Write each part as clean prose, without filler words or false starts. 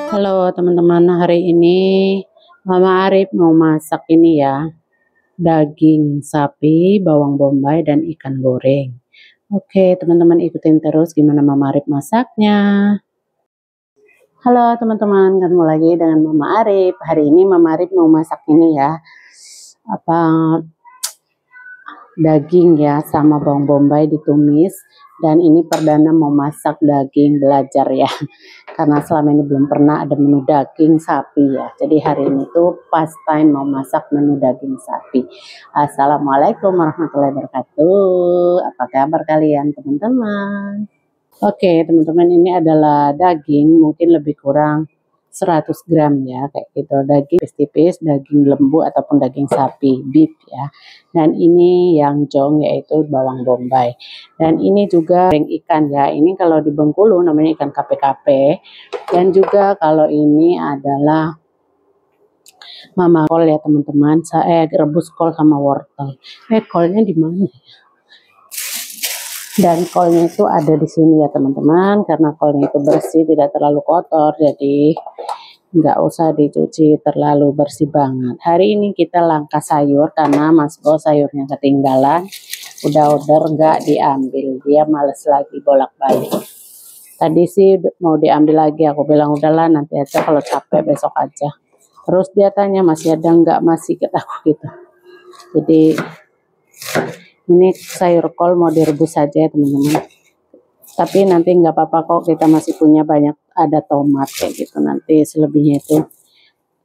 Halo teman-teman, hari ini Mama Arif mau masak ini ya, daging sapi, bawang bombay, dan ikan goreng. Oke teman-teman, ikutin terus gimana Mama Arif masaknya. Halo teman-teman, ketemu lagi dengan Mama Arif. Hari ini Mama Arif mau masak ini ya, daging ya sama bawang bombay ditumis. Dan ini perdana mau masak daging, belajar ya, karena selama ini belum pernah ada menu daging sapi ya. Jadi hari ini tuh pas time mau masak menu daging sapi. Assalamualaikum warahmatullahi wabarakatuh. Apa kabar kalian teman-teman? Oke teman-teman, ini adalah daging mungkin lebih kurang 100 gram ya, kayak gitu, daging tipis-tipis, daging lembu ataupun daging sapi, beef ya. Dan ini yang jong yaitu bawang bombay. Dan ini juga goreng ikan ya, ini kalau di Bengkulu namanya ikan KP-KP. Dan juga kalau ini adalah mama kol ya teman-teman, saya rebus kol sama wortel. Kolnya di mana ya? Dan kolnya itu ada di sini ya teman-teman, karena kolnya itu bersih, tidak terlalu kotor, jadi nggak usah dicuci terlalu bersih banget. Hari ini kita langkah sayur karena Mas Bo sayurnya ketinggalan, udah order nggak diambil, dia males lagi bolak-balik. Tadi sih mau diambil lagi, aku bilang udahlah nanti aja kalau capek besok aja. Terus dia tanya masih ada nggak, masih, kataku gitu. Jadi ini sayur kol mau direbus saja ya teman-teman. Tapi nanti nggak apa-apa kok, kita masih punya banyak, ada tomat kayak gitu. Nanti selebihnya itu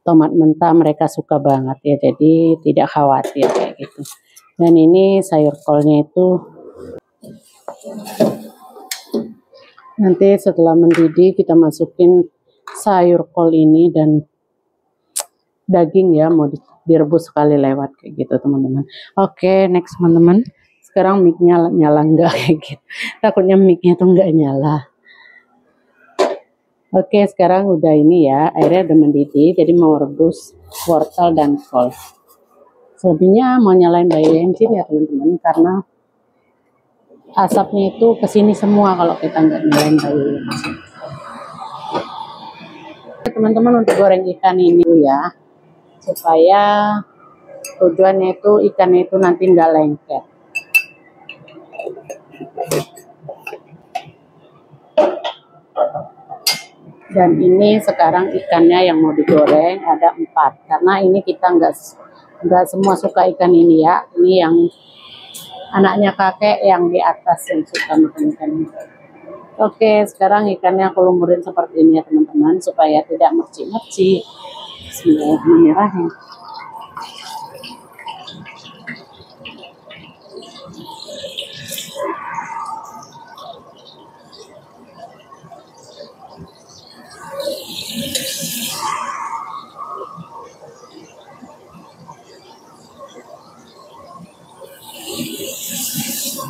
tomat mentah mereka suka banget ya, jadi tidak khawatir kayak gitu. Dan ini sayur kolnya itu nanti setelah mendidih kita masukin sayur kol ini dan daging ya, mau direbus sekali lewat kayak gitu teman-teman. Oke, next teman-teman. Sekarang mic-nya nyala enggak kayak gitu. Takutnya mic-nya tuh enggak nyala. Oke, sekarang udah ini ya, airnya udah mendidih, jadi mau rebus wortel dan kol. Selebihnya mau nyalain by engine ya teman-teman, karena asapnya itu kesini semua kalau kita nggak nyalain by engine. Teman-teman, untuk goreng ikan ini ya, supaya tujuannya itu ikannya itu nanti nggak lengket. Dan ini sekarang ikannya yang mau digoreng ada 4, karena ini kita nggak semua suka ikan ini ya. Ini yang anaknya kakek yang di atas yang suka makan ikan ini. Oke, sekarang ikannya aku lumurin seperti ini ya teman-teman, supaya tidak mercik-mercik. Bismillahirrahmanirrahim.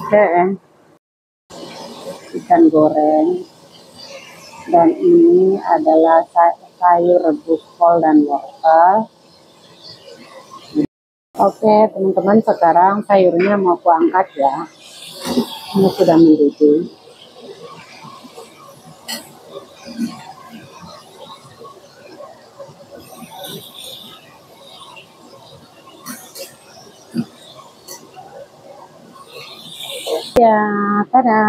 Oke, ikan goreng. Dan ini adalah sayur rebus kol dan wortel. Oke teman-teman, sekarang sayurnya mau aku angkat ya. Ini sudah mendidih. Ya, tada,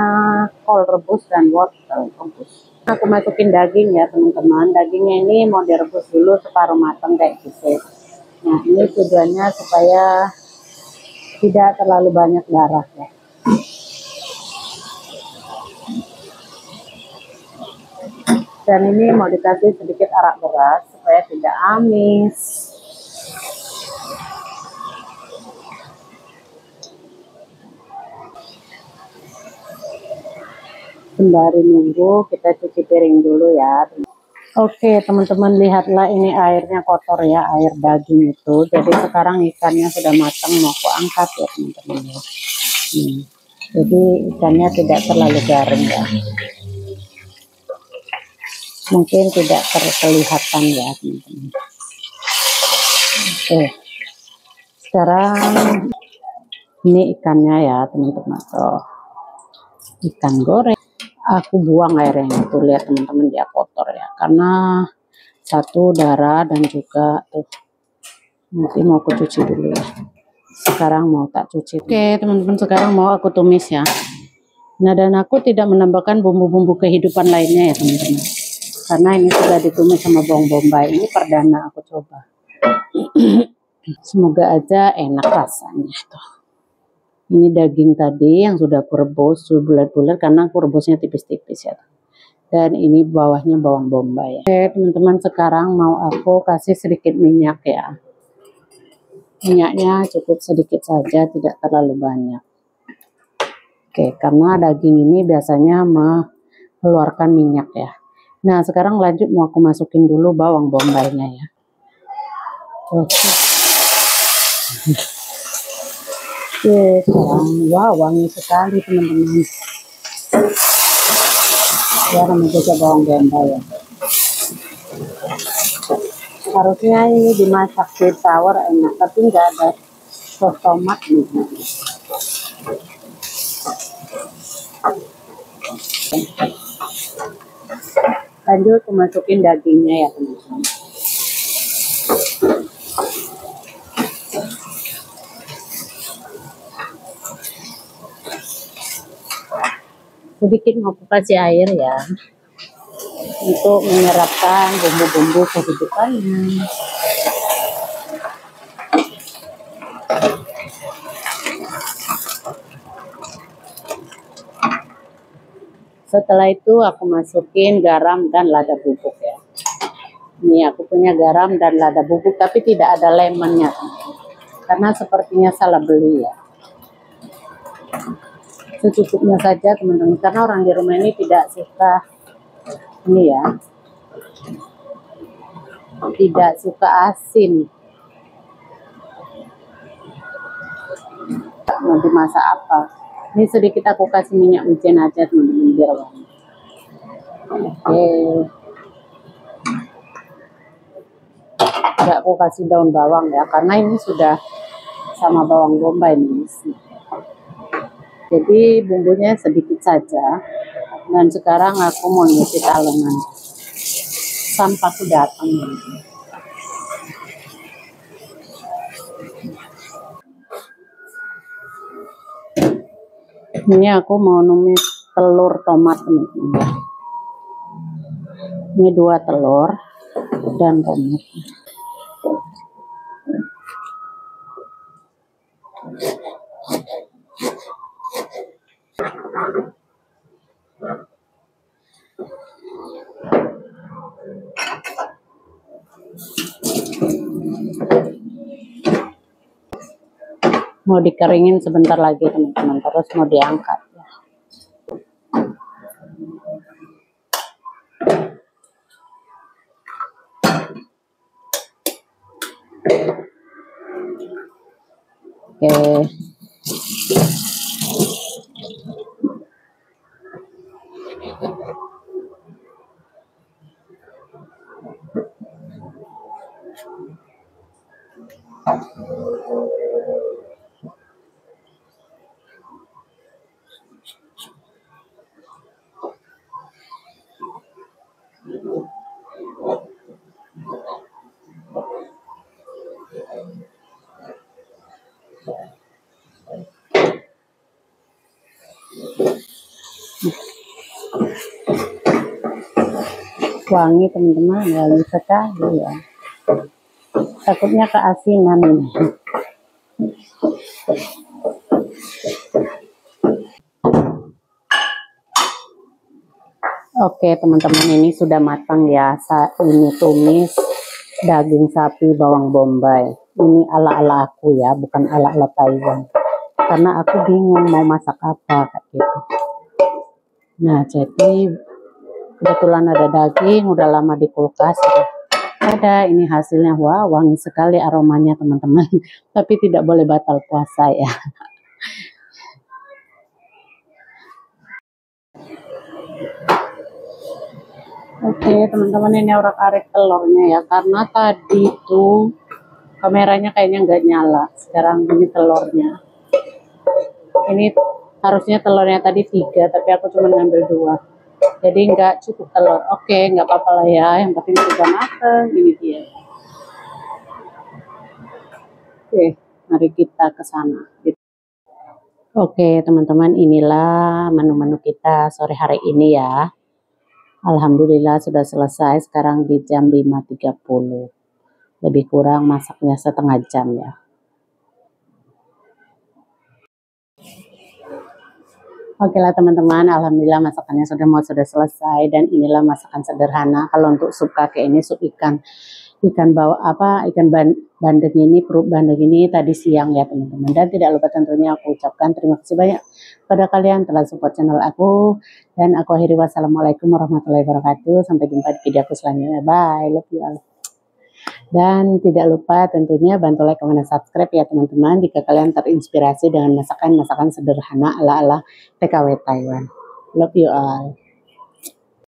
kol rebus dan wortel rebus. Aku masukin daging ya teman-teman. Dagingnya ini mau direbus dulu separuh matang kayak gitu. Nah, ini tujuannya supaya tidak terlalu banyak darah ya. Dan ini mau dikasih sedikit arak beras supaya tidak amis. Sembari nunggu, kita cuci piring dulu ya. Oke teman-teman, lihatlah ini airnya kotor ya, air daging itu. Jadi sekarang ikannya sudah matang, mau aku angkat ya teman-teman. Jadi ikannya tidak terlalu garing ya. Mungkin tidak terkelihatan ya teman-teman. Oke, sekarang ini ikannya ya teman-teman. Oh, ikan goreng. Aku buang airnya itu, lihat teman-teman, dia kotor ya, karena Satu darah dan juga tuh. Nanti mau aku cuci dulu ya. Sekarang mau tak cuci. Oke teman-teman, sekarang mau aku tumis ya. Nah, dan aku tidak menambahkan bumbu-bumbu kehidupan lainnya ya teman-teman. Karena ini sudah ditumis sama bawang bombay. Ini perdana aku coba. Semoga aja enak rasanya tuh. Ini daging tadi yang sudah aku rebus bulat-bulat karena aku rebusnya tipis-tipis ya. Dan ini bawahnya bawang bombay. Oke teman-teman, sekarang mau aku kasih sedikit minyak ya. Minyaknya cukup sedikit saja, tidak terlalu banyak. Oke, karena daging ini biasanya mengeluarkan minyak ya. Nah sekarang lanjut mau aku masukin dulu bawang bombaynya ya. Oke. Oke, sekarang wah wangi sekali teman-teman. Ya, namanya juga bawang bombay ya. Harusnya ini dimasak di tawar enak, tapi nggak ada sos tomat nih. Lanjut masukin dagingnya ya teman-teman. Sedikit mau kasih air ya, untuk menyerapkan bumbu-bumbu kehidupannya. Setelah itu aku masukin garam dan lada bubuk ya. Ini aku punya garam dan lada bubuk tapi tidak ada lemonnya, karena sepertinya salah beli ya. Secukupnya saja teman-teman, karena orang di rumah ini tidak suka ini ya, tidak suka asin. Mau dimasak apa? Ini sedikit aku kasih minyak wijen aja teman-teman biar wangi. Oke. Tidak aku kasih daun bawang ya, karena ini sudah sama bawang bombay nih. Jadi bumbunya sedikit saja. Dan sekarang aku mau ngisi talenan. Sampahku datang. Ini aku mau numis telur tomat teman-teman. Ini 2 telur dan tomat. Mau dikeringin sebentar lagi teman-teman, terus mau diangkat ya. Oke. Wangi teman-teman, wangi sekali ya. Takutnya keasinan ini. Oke teman-teman, ini sudah matang ya. Ini tumis daging sapi bawang bombay. Ini ala-ala aku ya, bukan ala-ala Taiwan. Karena aku bingung mau masak apa kayak gitu. Nah, jadi kebetulan ada daging, udah lama di kulkas. Ada, ini hasilnya. Wah, wangi sekali aromanya teman-teman. Tapi tidak boleh batal puasa ya. Oke teman-teman, ini orak-arik telurnya ya, karena tadi tuh kameranya kayaknya nggak nyala. Sekarang ini telurnya. Ini harusnya telurnya tadi 3, tapi aku cuma ngambil 2. Jadi nggak cukup telur. Oke, nggak apa-apa lah ya. Yang penting sudah matang. Ini dia. Oke, mari kita ke sana. Oke, teman-teman, inilah menu-menu kita sore hari ini ya. Alhamdulillah sudah selesai. Sekarang di jam 5.30. Lebih kurang masaknya setengah jam ya. Oke lah teman-teman, alhamdulillah masakannya sudah selesai dan inilah masakan sederhana. Kalau untuk sup kakek ini sup ikan bandeng ini, perut bandeng ini tadi siang ya teman-teman. Dan tidak lupa tentunya aku ucapkan terima kasih banyak pada kalian telah support channel aku, dan aku akhiri wassalamualaikum warahmatullahi wabarakatuh. Sampai jumpa di video aku selanjutnya. Bye, love you all. Dan tidak lupa tentunya bantu like, comment, dan subscribe ya teman-teman jika kalian terinspirasi dengan masakan-masakan sederhana ala-ala TKW Taiwan. Love you all.